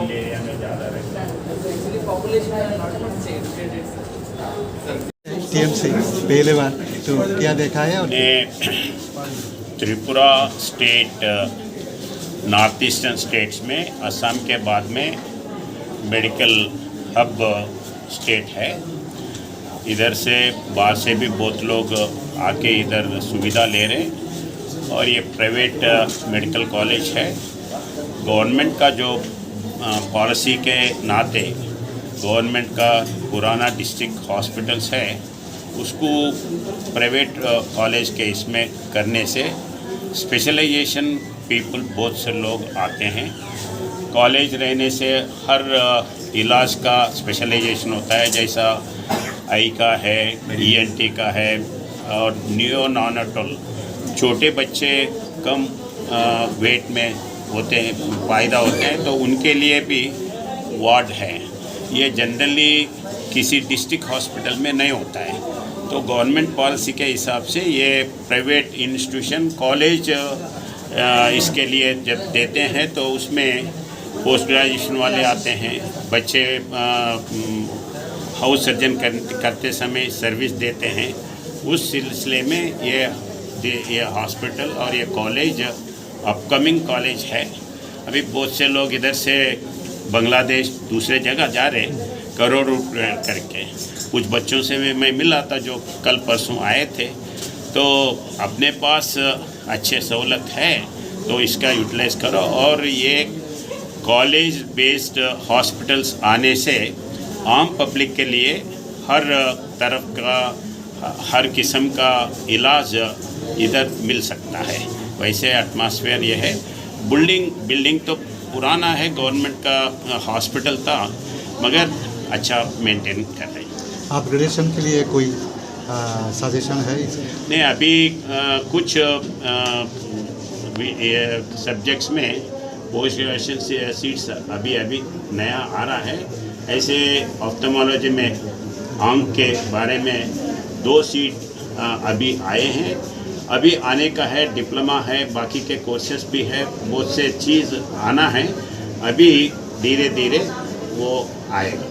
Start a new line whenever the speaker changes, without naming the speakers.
Area में ज़्यादा रहता है।
टीएमसी पहले बार तो क्या देखा है और
Tripura state north eastern states में असम के बाद में मेडिकल हब स्टेट है। इधर से बाहर से भी बहुत लोग आके इधर सुविधा ले रहे हैं और ये प्राइवेट मेडिकल कॉलेज है। गवर्नमेंट का जो पॉलिसी के नाते गवर्नमेंट का पुराना डिस्ट्रिक्ट हॉस्पिटल्स है उसको प्राइवेट कॉलेज के इसमें करने से स्पेशलाइजेशन पीपल बहुत से लोग आते हैं। कॉलेज रहने से हर इलाज का स्पेशलाइजेशन होता है, जैसा आई का है, ईएनटी का है और नियोनाटल छोटे बच्चे कम वेट में होते हैं, पैदा होते हैं, तो उनके लिए भी वार्ड है। ये जनरली किसी डिस्ट्रिक्ट हॉस्पिटल में नहीं होता है। तो गवर्नमेंट पॉलिसी के हिसाब से ये प्राइवेट इंस्टीट्यूशन कॉलेज इसके लिए जब देते हैं तो उसमें पोस्ट ग्रेजुएशन वाले आते हैं, बच्चे हाउस सर्जन करते समय सर्विस देते हैं। उस सिलसिले में ये हॉस्पिटल और ये कॉलेज अपकमिंग कॉलेज है। अभी बहुत से लोग इधर से बांग्लादेश दूसरे जगह जा रहे करोड़ रुपये करके। कुछ बच्चों से भी मैं मिला था जो कल परसों आए थे। तो अपने पास अच्छे सहूलत है तो इसका यूटिलाइज़ करो। और ये कॉलेज बेस्ड हॉस्पिटल्स आने से आम पब्लिक के लिए हर तरफ का हर किस्म का इलाज इधर मिल सकता है। वैसे एटमॉस्फेयर ये है। बिल्डिंग तो पुराना है, गवर्नमेंट का हॉस्पिटल था, मगर अच्छा मेंटेन कर रही है।
अपग्रेडेशन के लिए कोई सजेशन है इसमें?
नहीं, अभी कुछ सब्जेक्ट्स में पोस्ट ग्रेजुएशन सीट्स अभी नया आ रहा है। ऐसे ऑफ्थेमोलॉजी में आंख के बारे में 2 सीट अभी आए हैं। अभी आने का है, डिप्लोमा है, बाकी के कोर्सेस भी है, बहुत से चीज़ आना है। अभी धीरे धीरे वो आएगा।